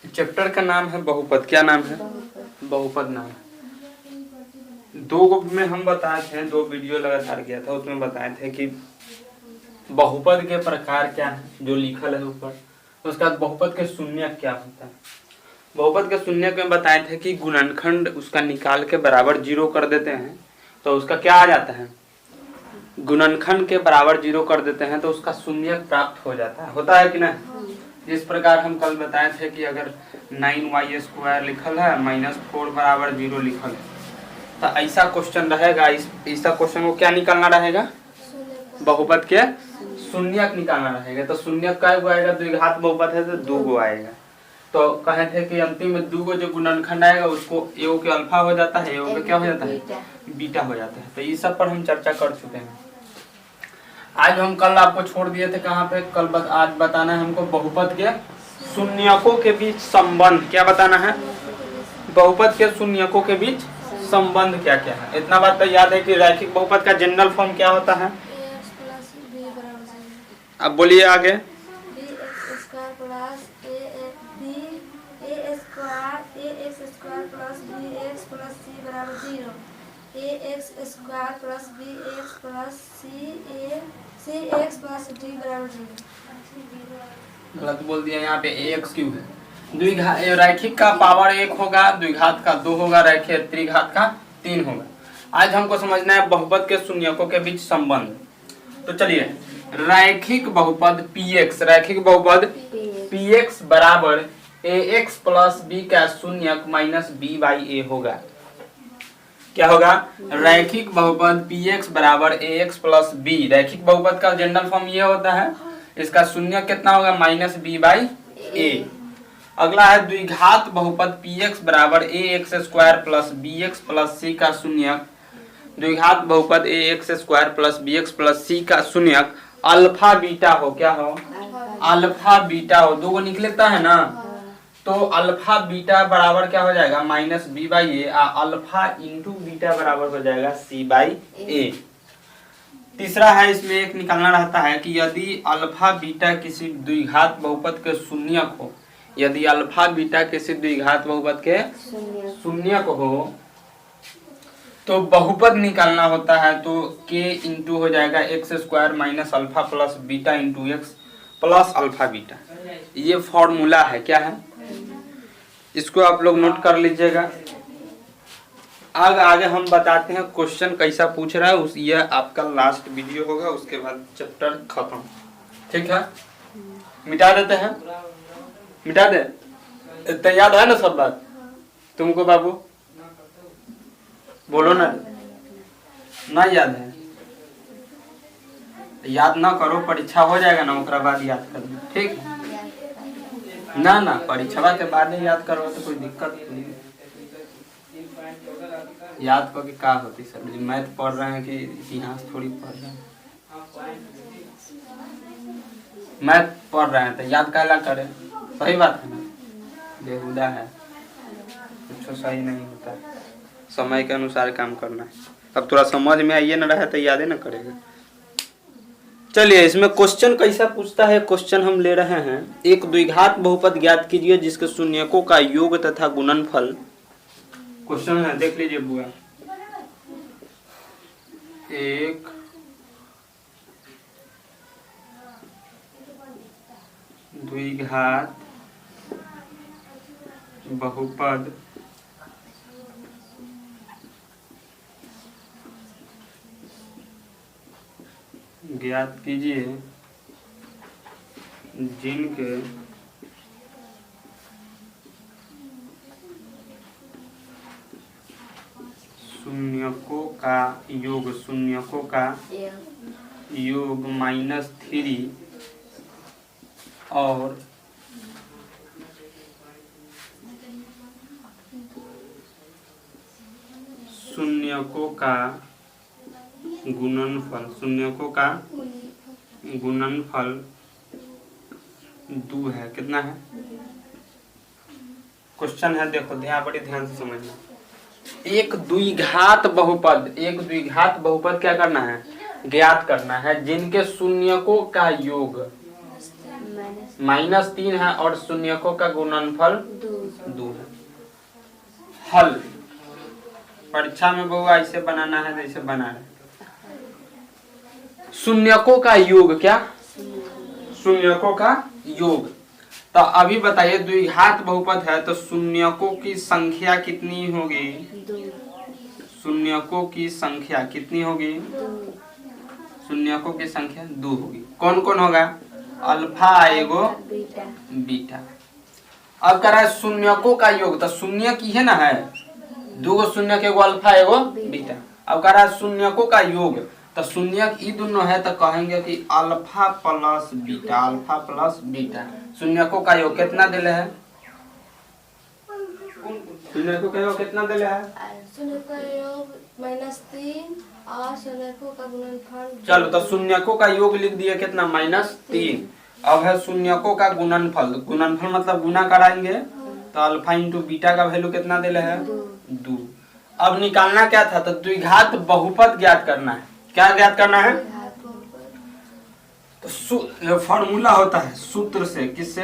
Chapter का नाम है बहुपद। क्या नाम है? बहुपद नाम है। दो में हम बताए थे, 2 वीडियो लगातार किया था, उसमें बताए थे कि बहुपद के प्रकार क्या है जो लिखल है ऊपर। उसका बहुपद के शून्यक क्या होता है। बहुपद के शून्यक में बताए थे कि गुणनखंड उसका निकाल के बराबर 0 कर देते हैं तो उसका क्या आ जाता है, गुणनखंड के बराबर 0 कर देते हैं तो उसका शून्यक प्राप्त हो जाता है। होता है कि नहीं? जिस प्रकार हम कल बताए थे कि अगर 9y² लिखल है -4 बराबर 0 लिखल है तो ऐसा क्वेश्चन रहेगा। ऐसा क्वेश्चन को क्या निकालना रहेगा, बहुपद के शून्यक निकालना रहेगा। तो शून्यक का आएगा, द्विघात बहुपद है तो 2 आएगा। तो कहे थे कि अंतिम में 2 जो गुणनखंड आएगा उसको एओ के अल्फा हो जाता है, एओ के क्या हो जाता है, बीटा हो जाता है। तो इस सब पर हम चर्चा कर चुके हैं। आज हम कल आपको छोड़ दिए थे कहाँ पे, आज बताना है हमको बहुपद के शून्यकों के बीच संबंध। क्या बताना है, बहुपद के शून्यकों के बीच संबंध क्या क्या है। इतना बात तो याद है कि रैखिक बहुपद का जनरल फॉर्म क्या होता है। अब बोलिए आगे। गलत बोल दिया, यहाँ पे ax क्यों है। द्विघात रैखिक का पावर 1 होगा, द्विघात का 2 होगा, रैखिक त्रिघात का 3 होगा। आज हमको समझना है बहुपद के शून्यकों के बीच संबंध। तो चलिए, रैखिक बहुपद px, रैखिक बहुपद px बराबर ax प्लस b का शून्यक माइनस b बाई a होगा। क्या होगा, रैखिक बहुपद px बराबर ax प्लस b। रैखिक बहुपद का जनरल फॉर्म ये होता है, इसका शून्यक कितना होगा, माइनस b बाई a। अगला है द्विघात बहुपद px बराबर ax² plus bx plus c का शून्यक। द्विघात बहुपद ax² plus bx plus c का शून्यक अल्फा बीटा हो। क्या हो, अल्फा बीटा हो। 2 को निकलता है ना, तो अल्फा बीटा बराबर क्या हो जाएगा, minus b by A. Alpha into beta बराबर हो जाएगा c बाई ए। तीसरा है, इसमें एक निकालना रहता है कि यदि अल्फा बीटा किसी द्विघात बहुपद के शून्यक हो, यदि अल्फा बीटा किसी द्विघात बहुपद के शून्यक हो तो बहुपद निकालना होता है। तो k इंटू हो जाएगा x² minus alpha plus beta into x plus alpha beta. ये फॉर्मूला है। क्या है, इसको आप लोग नोट कर लीजिएगा। आगे हम बताते हैं क्वेश्चन कैसा पूछ रहा है, उस ये आपका लास्ट वीडियो होगा, उसके बाद चैप्टर खत्म। ठीक है, मिटा देते हैं, मिटा दे। इतना याद है ना सब बात तुमको बाबू, बोलो ना याद है, याद ना करो, परीक्षा हो जाएगा ना उसके बाद याद कर लो। ठीक ना परीक्षा के बाद ही याद करो तो कोई दिक्कत नहीं। याद करके क्या होती सर, मैथ पढ़ रहे हैं कि इतिहास थोड़ी पढ़ रहे हैं। मैथ पढ़ रहे हैं तो याद कैला करें, सही बात है ना, बेहुदा है, कुछ सही नहीं होता है। समय के अनुसार काम करना है। अब थोड़ा समझ में आइए ना रहा तो याद ही ना करेगा। चलिए, इसमें क्वेश्चन कैसा पूछता है। क्वेश्चन हम ले रहे हैं, एक द्विघात बहुपद ज्ञात कीजिए जिसके शून्यकों का योग तथा गुणनफल। क्वेश्चन है, देख लीजिए बुआ। एक द्विघात बहुपद ज्ञात कीजिए जिनके शून्यकों का योग, शून्यकों का योग -3 और शून्यकों का गुणनफल, शून्यकों का गुणनफल 2 है। कितना है, क्वेश्चन है, देखो ध्यान, बड़ी ध्यान से समझना। एक द्विघात बहुपद, एक द्विघात बहुपद क्या करना है, ज्ञात करना है जिनके शून्यकों का योग -3 है और शून्यकों का गुणनफल 2 है। हल परीक्षा में बहुआ ऐसे बनाना है जैसे बना रहे। शून्यकों का योग, क्या शून्यकों का योग। तो अभी बताइए द्विघात बहुपद है तो शून्यकों की संख्या कितनी होगी? शून्यकों की संख्या कितनी होगी? शून्यकों की संख्या 2 होगी। कौन कौन होगा? अल्फा एगो बीटा। अब कह रहा है शून्यकों का योग, तो शून्य की है ना, है 2 गो शून्य के, एगो अल्फा एगो बीटा। अब कह रहा है शून्यकों का योग, तो शून्य ई दोनों है तो कहेंगे कि alpha plus beta, alpha plus beta. शून्यकों का योग कितना दिले है? शून्यकों का योग कितना दिले है? शून्य का योग -3 और शून्यकों का गुणनफल। चलो तो शून्यकों का योग लिख दिए कितना? -3। अब है शून्यकों का गुणनफल। गुणनफल मतलब गुना कराएंगे तो अल्फा इंटू बीटा का वैल्यू कितना दिले है? 2। अब निकालना क्या था? तो द्विघात बहुपद ज्ञात करना है। क्या ज्ञात करना है? तो फार्मूला होता है सूत्र से। किससे?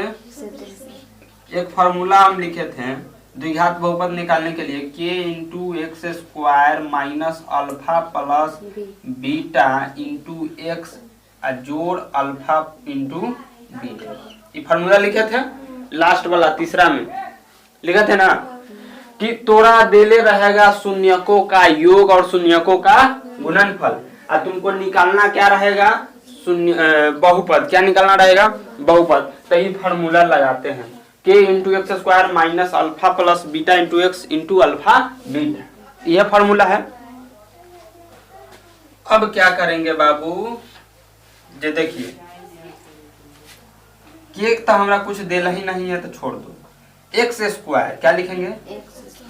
एक फार्मूला हम लिखे थे द्विघात बहुपद निकालने के लिए, k into x square minus alpha plus beta into x जोड़ अल्फा इंटू बीटा। ये फार्मूला लिखे थे लास्ट वाला तीसरा में लिखे थे ना कि तोरा देले रहेगा शून्यकों का योग और शून्यकों का गुणनफल, और तुमको निकालना क्या रहेगा? शून्य बहुपद। क्या निकालना रहेगा? बहुपद। तो ये फार्मूला लगाते हैं k into x square minus alpha plus beta into x into alpha beta. यह फार्मूला है। अब क्या करेंगे बाबू? जे देखिए केक तो हमारा कुछ देला ही नहीं है तो छोड़ दो। एक्स स्क्वायर क्या लिखेंगे?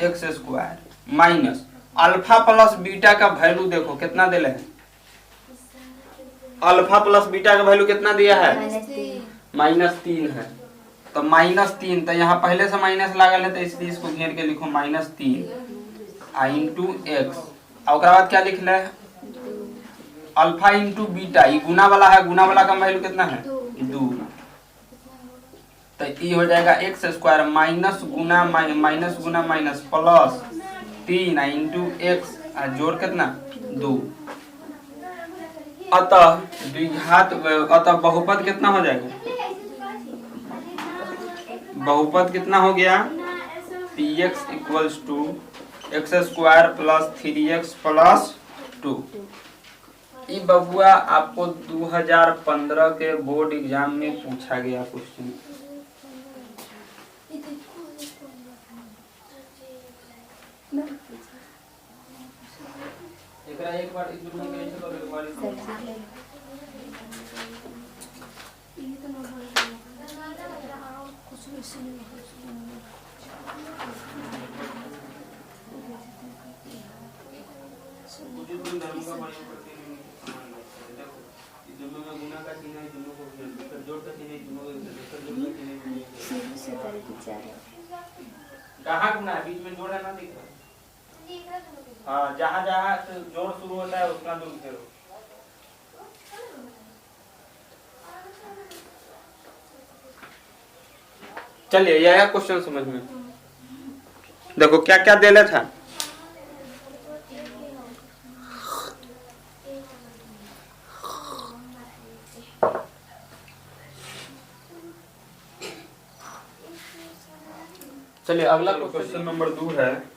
X square minus alpha plus beta का वैल्यू देखो कितना दिले है? अल्फा प्लस बीटा का वैल्यू कितना दिया है? -3 है। तो -3 तो यहाँ पहले से माइनस लागल है तो इसलिए इसको घेर के लिखो -3 इंटू एक्स। और बाद क्या लिख ले? Alpha into beta. ये गुना वाला है, गुना वाला का वैल्यू कितना है? 2। तो ये हो जाएगा एक्स स्क्वायर माइनस गुना माइनस गुना माइनस प्लस 3 इंटू एक्स जोड़ कितना? 2। अतः द्विघात अतः बहुपद कितना हो जाएगा? बहुपद कितना हो गया? px equals to x square plus 3x plus 2। ये बबुआ आपको 2015 के बोर्ड एग्जाम में पूछा गया क्वेश्चन। एक बार कहाँ गुना है? बीच में जोड़ है ना, दिख रहा? हाँ, जहाँ जहाँ जोड़ शुरू होता है उतना दूर फेरो। चलिए यह क्वेश्चन समझ में। देखो क्या क्या देले था। चलिए अगला क्वेश्चन नंबर 2 है।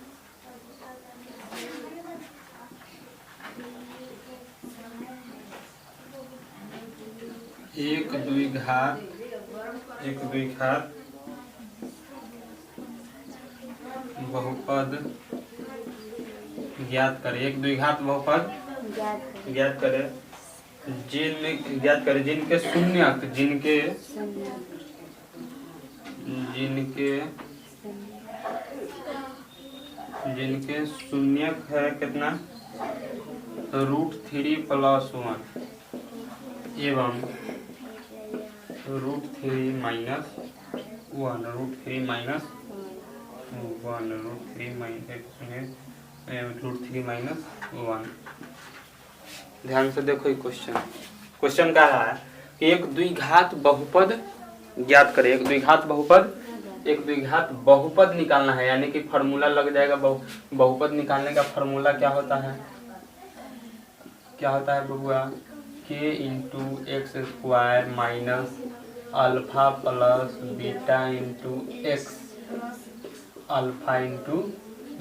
एक द्विघात बहुपद ज्ञात करें। एक द्विघात बहुपद ज्ञात करें जिनके शून्यक जिनके शून्यक है कितना? √3 + 1 एवं √3 - 1 √3 - 1 √3 - 1। ध्यान से देखो ये क्वेश्चन कह रहा है कि एक द्विघात बहुपद ज्ञात करें। एक द्विघात बहुपद, एक द्विघात बहुपद निकालना है, यानी कि फॉर्मूला लग जाएगा। बहुपद निकालने का फॉर्मूला क्या होता है, क्या होता है बबुआ, k into x square minus alpha plus beta into x alpha into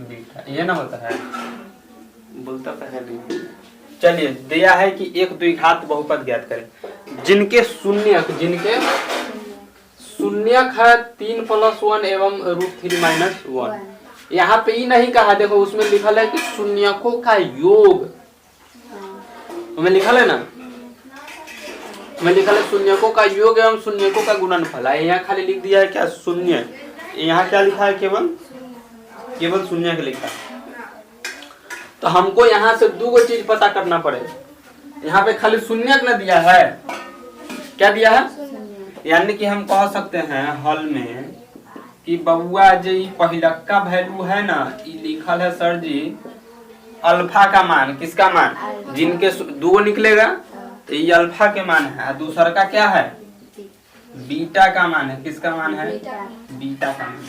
beta, ये ना होता है, बोलता पहले। चलिए दिया है कि एक द्विघात बहुपद ज्ञात करें जिनके शून्यक है 3 + 1 एवं √3 - 1। यहाँ पे ही नहीं कहा, देखो उसमें लिखल है कि शून्यकों का योग, हमें लिखल है ना, हमें लिखल है शून्यकों का योग एवं शून्यकों का गुणनफल है। यहाँ खाली लिख दिया है क्या, शून्य। यहाँ क्या लिखा है, केवल शून्य का लिखा है। तो हमको यहाँ से दो चीज पता करना पड़ेगा। यहाँ पे खाली शून्य न दिया है, क्या दिया है, यानी कि हम कह सकते हैं हल में कि बबुआ जो पहिलका वैल्यू है ना, ये लिखल है सर जी अल्फा का मान, किसका मान, जिनके दो निकलेगा तो ये अल्फा के मान है, दूसरा का क्या है, बीटा का मान है। किसका मान है, बीटा का मान है।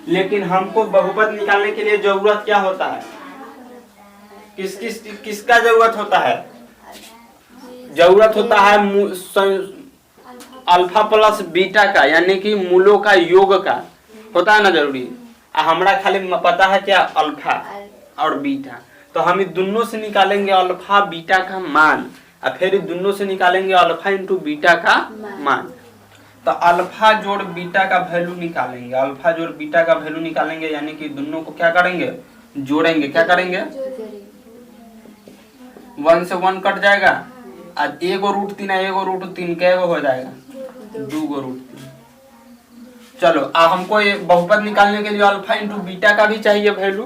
लेकिन हमको बहुपद निकालने के लिए जरूरत क्या होता है, किसका जरूरत होता है, जरूरत होता है अल्फा प्लस बीटा का, यानी कि मूलों का योग का होता है ना जरूरी। हमरा खाली पता है क्या, अल्फा और बीटा, तो हम इन दोनों से निकालेंगे अल्फा बीटा का मान, और फिर इन दोनों से निकालेंगे अल्फा इंटू बीटा का मान। तो अल्फा जोड़ बीटा का वैल्यू निकालेंगे, अल्फा जोड़ बीटा का वैल्यू निकालेंगे, यानी कि दोनों को क्या करेंगे, जोड़ेंगे। क्या करेंगे, 1 से 1 कट जाएगा, और एगो √3 है, एगो √3 के हो जाएगा, 2 गो √3। चलो अब हमको ये बहुपद निकालने के लिए अल्फा इंटू बीटा का भी चाहिए वैल्यू,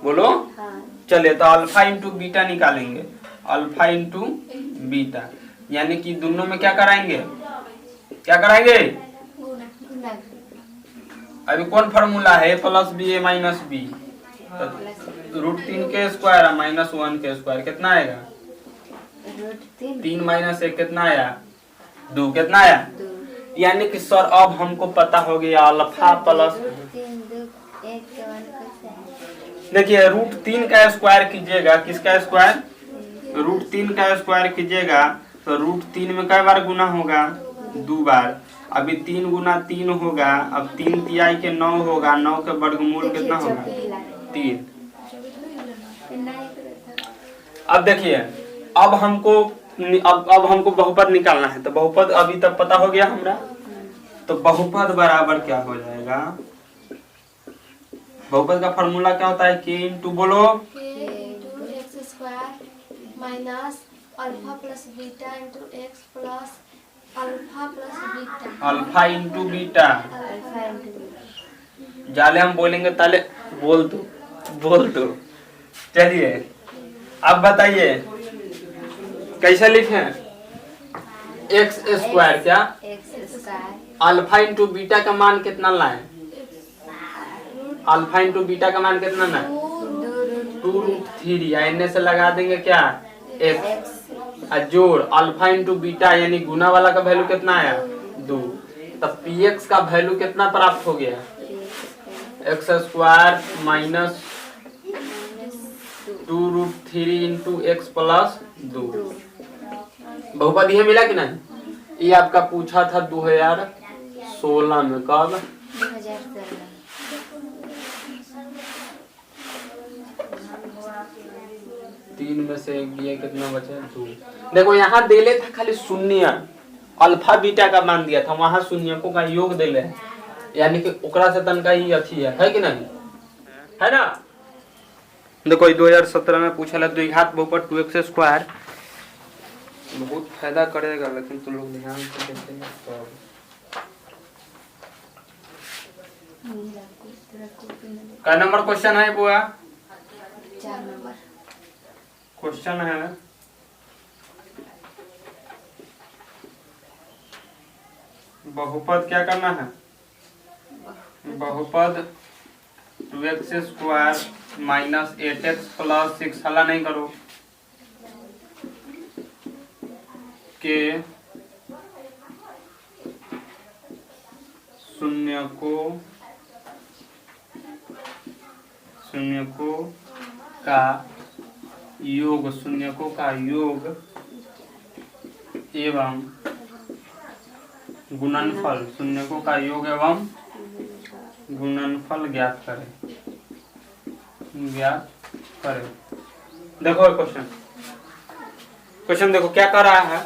बोलो। चलिए तो अल्फा इंटू बीटा निकालेंगे, अल्फा इंटू बीटा, यानी कि दोनों में क्या कराएंगे, अभी कौन फॉर्मूला है, a + b a - b, √3 के स्क्वायर -1 के स्क्वायर कितना आएगा, 3 - 1 कितना आया, 2 कितना आया। यानी कि सर अब हमको पता हो गया अल्फा प्लस, देखिए √3 का स्क्वायर कीजिएगा, किसका स्क्वायर, √3 का स्क्वायर कीजिएगा तो √3 में कई बार गुना होगा, 2 बार। अभी 3 × 3 होगा, अब 3 तिहाई के 9 होगा, 9 के वर्गमूल कितना होगा, 3। अब देखिए अब हमको बहुपद निकालना है, तो बहुपद अभी तक पता हो गया हमरा, तो बहुपद बराबर क्या हो जाएगा, बहुपद का फॉर्मूला क्या होता है, k इंटू बोलो, k into x square minus alpha plus beta into x plus alpha plus beta, alpha into beta. जाले हम बोलेंगे ताले बोल दो। चलिए अब बताइए कैसे लिखें, एक्स स्क्वायर, क्या अल्फा इंटू बीटा का मान कितना लाए, अल्फा इंटू बीटा का मान कितना लाए, 2√3, इनमें से लगा देंगे क्या, एक्स, जोड़ अल्फा इंटू बीटा यानी गुना वाला का वैल्यू कितना आया, 2। तब px का वैल्यू कितना प्राप्त हो गया, x square minus 2√3 into x plus 2। बहुपद यह मिला कि नहीं, ये आपका पूछा था 2016 में, कब, 3 में से ये कितना बचे, 2। देखो यहाँ देले था खाली शून्य, अल्फा बीटा का मान दिया था, वहां शून्यकों का योग देले, यानी कि ओकरा से तनका ही अच्छी है कि नहीं, है ना। देखो 2017 में पूछा है द्विघात बहुपद 2x², बहुत फायदा करेगा, लेकिन तुम लोग ध्यान से देखेंगे तो। क्या नंबर क्वेश्चन है बुआ, 4 नंबर क्वेश्चन है, बहुपद क्या करना है, बहुपद 2x² माइनस 8x प्लस 6, हला नहीं करो, के शून्यकों का योग, शून्यकों का योग एवं गुणनफल, शून्यकों का योग एवं गुणनफल ज्ञात करें। देखो क्वेश्चन देखो क्या कर रहा है।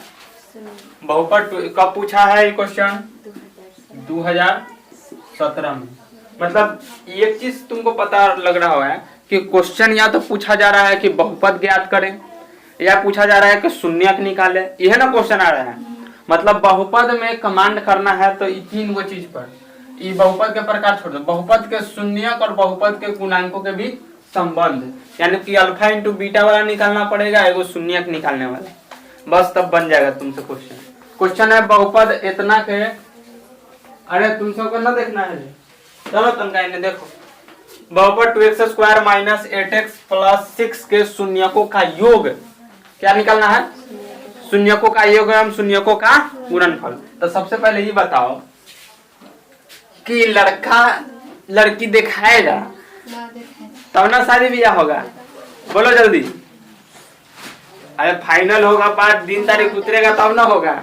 बहुपद कब पूछा है ये क्वेश्चन? 2017 में। मतलब एक चीज तुमको पता लग रहा होगा कि क्वेश्चन या तो पूछा जा रहा है कि बहुपद ज्ञात करें या पूछा जा रहा है कि शून्यक निकाले, यह ना क्वेश्चन आ रहा है। मतलब बहुपद में कमांड करना है तो तीन गो चीज पर, ये बहुपद के प्रकार छोड़ दो, बहुपद के शून्यक और बहुपद के गुणांकों के बीच संबंध, यानी कि अल्फा इंटू बीटा वाला निकालना पड़ेगा, एगो शून्यक निकालने वाला, बस तब बन जाएगा तुमसे क्वेश्चन। क्वेश्चन है बहुपद इतना के, अरे तुम सबको ना देखना है, चलो तुम कहने देखो, बहुपद 2x² माइनस 8x प्लस 6 के शून्यकों का योग क्या निकालना है? शून्यकों का योग एवं शून्यकों का गुणनफल। तो सबसे पहले ये बताओ कि लड़का लड़की दिखाएगा तब ना शादी ब्याह होगा, बोलो जल्दी। अरे फाइनल होगा, 5 दिन तारीख उतरेगा तब ना होगा।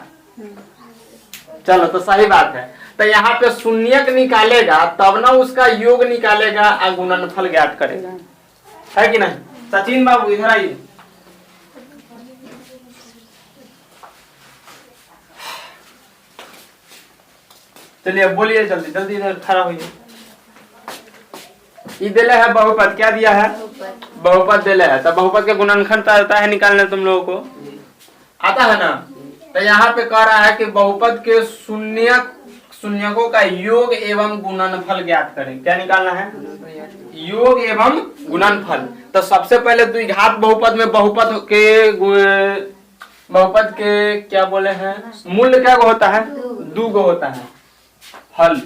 चलो तो सही बात है। तो यहाँ पे शून्यक निकालेगा तब ना उसका योग निकालेगा और गुणनफल ज्ञात करेगा, है कि नहीं? सचिन बाबू इधर आइए। चलिए अब बोलिए जल्दी जल्दी, इधर खड़ा होइए। ये दिले है बहुपद, क्या दिया है? बहुपद दिले है। तो बहुपद के गुणनखंड तो आता है निकालने, तुम लोगों को आता है ना? तो यहाँ पे कह रहा है कि बहुपद के शून्यकों का योग एवं गुणनफल ज्ञात करें। क्या निकालना है? योग एवं गुणनफल। तो सबसे पहले द्विघात बहुपद में बहुपद के क्या बोले हैं, मूल्य क्या होता है? 2 गो होता है। हल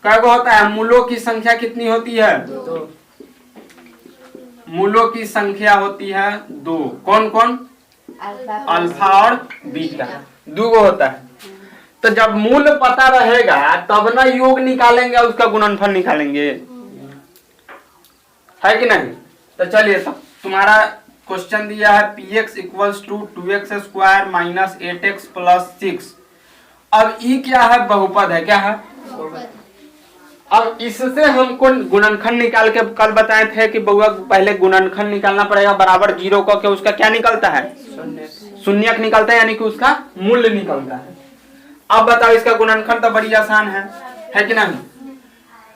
क्या होता है? मूलों की संख्या कितनी होती है? 2। मूलों की संख्या होती है 2। कौन कौन? अल्फा और बीटा, 2 गो होता है। तो जब मूल पता रहेगा तब ना योग निकालेंगे, उसका गुणनफल निकालेंगे, है कि नहीं? तो चलिए, तब तुम्हारा क्वेश्चन दिया है px equals to 2x² minus 8x plus 6। अब ई क्या है? बहुपद है। क्या है? अब इससे हमको गुणनखंड निकाल के कल बताए थे कि बउआ पहले गुणनखंड निकालना पड़ेगा, बराबर 0 करके उसका क्या निकलता है? शून्यक निकलता है, यानी कि उसका मूल्य निकलता है। अब बताओ इसका गुणनखंड तो बड़ी आसान है कि नहीं?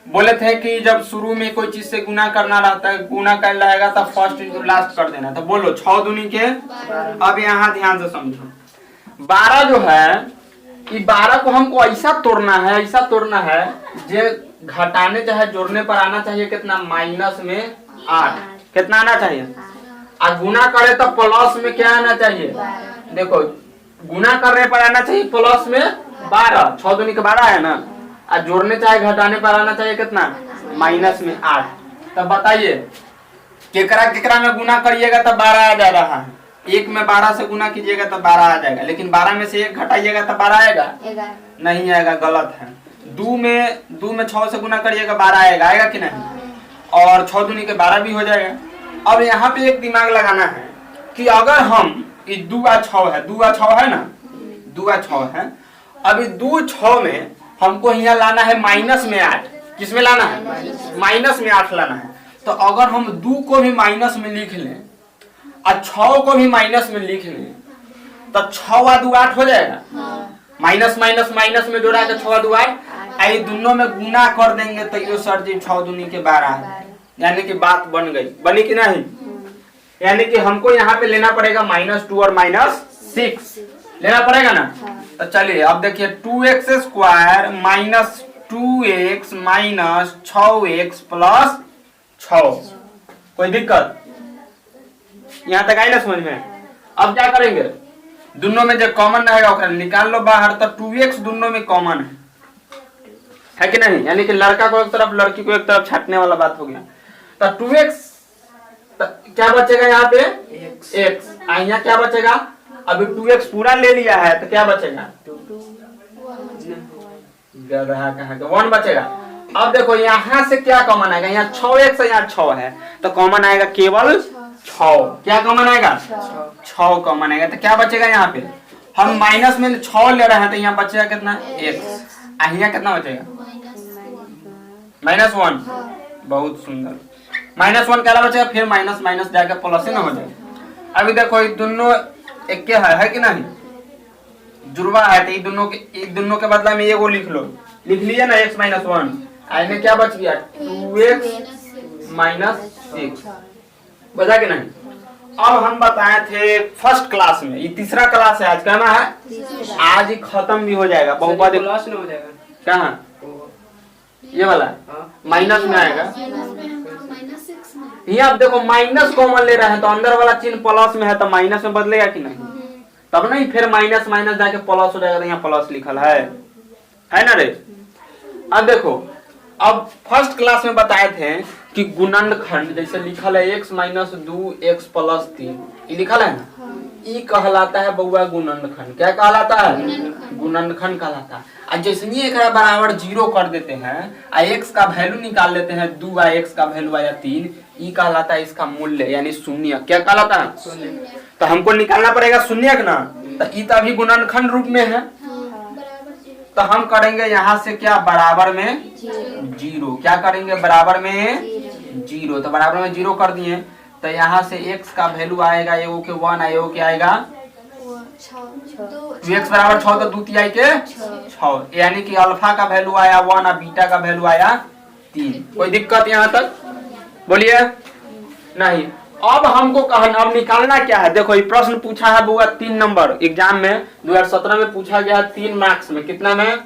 बोले थे कि जब शुरू में कोई चीज से गुना करना रहता है, गुना कर रहेगा तब फर्स्ट इंटू लास्ट कर देना। तो बोलो 6 दूनी के, अब यहाँ ध्यान से समझो, 12 जो है, ये 12 को हमको ऐसा तोड़ना है जे घटाने चाहे जोड़ने पर आना चाहिए कितना? माइनस में 8। कितना आना चाहिए? और गुना करे तो प्लस में क्या आना चाहिए? देखो गुना करने पर आना चाहिए प्लस में 12, 6 दूनी के 12 है ना, और जोड़ने चाहे घटाने पर आना चाहिए कितना? माइनस में 8। तब बताइए केकरा केकरा में गुना करिएगा तब 12 आ जा रहा है। 1 में 12 से गुना कीजिएगा तो 12 आ जाएगा, लेकिन 12 में से 1 घटाइएगा तो 12 आएगा? नहीं आएगा, गलत है। 2 में 6 से गुना करिएगा 12 आएगा, आएगा कि नहीं? और 6 दूनी के 12 भी हो जाएगा। अब यहाँ पे एक दिमाग लगाना है कि अगर हम 2 और 6 है, 2 और 6 है ना, 2 और 6 है, अभी 2 6 में हमको यहाँ लाना है माइनस में 8। किस में लाना है? माइनस में 8 लाना है। तो अगर हम 2 को भी माइनस में लिख लें और 6 को भी माइनस में लिख लें तो 6 और 2 8 हो जाएगा। माइनस माइनस माइनस में जोड़ा तो 6 और 2 8, आई दोनों में गुना कर देंगे तो ये सर जी 6 दूनी के 12, यानी कि बात बन गई। बनी कि नहीं? यानी कि हमको यहाँ पे लेना पड़ेगा -2 और -6 लेना पड़ेगा ना। तो चलिए अब देखिए 2x² minus 2x minus 6x plus 6। कोई दिक्कत यहाँ तक आई ना समझ में? अब क्या करेंगे? दोनों में जो कॉमन रहेगा वो निकाल लो बाहर। तो 2x दोनों में कॉमन है कि नहीं? यानी कि लड़का को एक तरफ लड़की को एक तरफ छाटने वाला बात हो गया। तो 2x क्या बचेगा यहाँ पे? x। यहाँ क्या बचेगा? अभी 2x पूरा ले लिया है तो क्या बचेगा? गधा कहाँ का 1 बचेगा। अब देखो यहाँ से क्या कॉमन आएगा, यहाँ 6x है, यहाँ 6 है तो कॉमन आएगा केवल 6। क्या कॉमन आएगा 6 कॉमन आएगा। तो क्या बचेगा यहाँ पे, हम माइनस में 6 ले रहे हैं तो यहाँ बचेगा कितना x। यहाँ कितना बचेगा -1। बहुत सुंदर, -1 क्या बचेगा, फिर माइनस माइनस जाकर प्लस ही ना हो जाएगा। अभी देखो ये दोनों एक के है कि नहीं, जुड़वा है तो ये दोनों के बदला में ये वो लिख लो, लिख लीजिए ना x - 1। आई में क्या बच गया 2x - 6 बचा के नहीं। अब हम बताए थे फर्स्ट क्लास में, ये तीसरा क्लास है आज, कहना है आज ही खत्म भी हो जाएगा। बहुपद क्लास में हो जाएगा कहाँ, ये वाला माइनस में आएगा। ये आप देखो माइनस कॉमन ले रहे हैं तो अंदर वाला चिन्ह प्लस में है तो माइनस में बदलेगा कि नहीं, तब नहीं फिर माइनस माइनस जाके प्लस हो जाएगा। तो यहाँ प्लस लिखल है ना रे। अब देखो, अब फर्स्ट क्लास में बताए थे कि गुणनखंड जैसे लिखल है x - 2x + 3, ये लिखल है ना, ये कहलाता है बउआ गुणनखंड। क्या कहलाता है, गुणनखंड कहलाता है। और जैसे एक बराबर 0 कर देते हैं और x का वैल्यू निकाल लेते हैं 2 और x का वैल्यू आया 3, ये कहलाता है इसका मूल्य यानी शून्य। क्या कहलाता है, तो हमको निकालना पड़ेगा शून्य ना, तो ये तो अभी गुणनखंड रूप में है तो हम करेंगे यहाँ से क्या बराबर में 0। क्या करेंगे बराबर में 0, तो बराबर में 0 कर दिए तो यहाँ से x का वैल्यू आएगा एगो के 1 एगो के आएगा 2x बराबर 6 तो 2 तिहाई के 6, यानी कि अल्फा का वैल्यू आया 1 और बीटा का वैल्यू आया 3। कोई दिक्कत यहाँ तक बोलिए नहीं। अब हमको कहना, अब निकालना क्या है, देखो ये प्रश्न पूछा है बुआ 3 नंबर एग्जाम में 2017 में पूछा गया 3 मार्क्स में। कितना में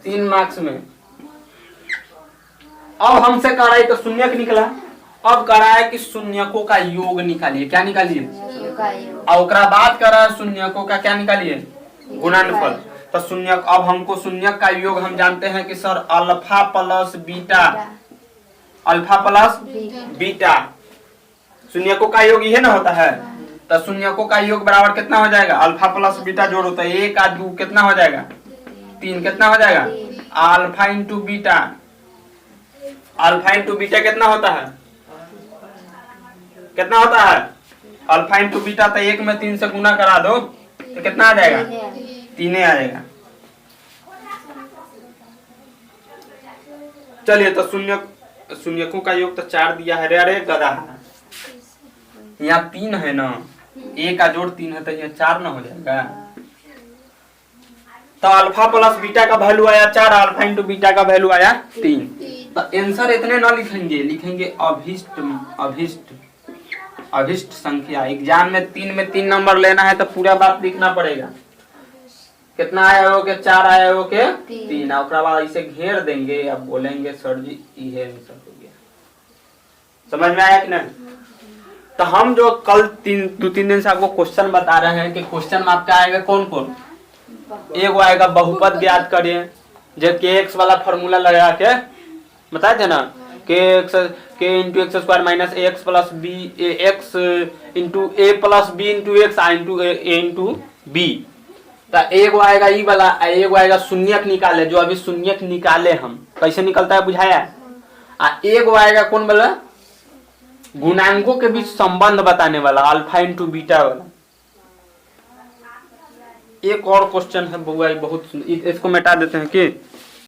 3 मार्क्स में। अब हमसे कह रहा है तो शून्यक निकला, अब कह रहा है कि शून्यकों का योग निकालिए। क्या निकालिए, और उसके बाद कह रहा है शून्यकों का क्या निकालिए, गुणनफल। तो शून्यक, अब हमको शून्यक का योग हम जानते हैं कि sir alpha plus beta, alpha plus beta, शून्यकों का योग ये ना होता है। तो शून्यकों का योग बराबर कितना हो जाएगा, अल्फा प्लस बीटा जोड़ो तो 1 और 2 कितना हो जाएगा 3, कितना हो जाएगा alpha into beta. Alpha into beta कितना होता है, कितना होता है अल्फा इंटू बीटा। तो 1 में 3 से गुना करा दो तो कितना आ जाएगा 3 आ जाएगा। चलिए तो शून्यकों का योग तो 4 दिया है। अरे गधा, यहाँ 3 है ना, 1 का जोड़ 3 है तो यहाँ 4 ना हो जाएगा। तो अल्फा प्लस बीटा का वैल्यू आया 4, अल्फा इंटू बीटा का वैल्यू आया 3। तो आंसर इतने ना लिखेंगे, लिखेंगे अभिष्ट संख्या। एग्जाम में 3 में 3 नंबर लेना है तो पूरा बात लिखना पड़ेगा। कितना आया हो के 4 आया हो के 3, और बाद इसे घेर देंगे। अब बोलेंगे सर जी ये आंसर हो गया। समझ में आया कि नहीं। तो हम जो कल 2-3 दिन से आपको क्वेश्चन बता रहे हैं कि क्वेश्चन में आपका आएगा कौन कौन, एक आएगा बहुपद ज्ञात करिए, जो के एक्स वाला फॉर्मूला लगा के बताए थे ना, k into x square minus a x plus b x into a plus b into x into a into b. तो एक आएगा ई वाला, एक आएगा शून्यक निकाले, जो अभी शून्यक निकाले हम कैसे निकलता है बुझाया। एक आएगा कौन वाला, गुणांकों के बीच संबंध बताने वाला, अल्फा इंटू बीटा वाला। एक और क्वेश्चन है बुआ बहुत, इसको मिटा देते हैं कि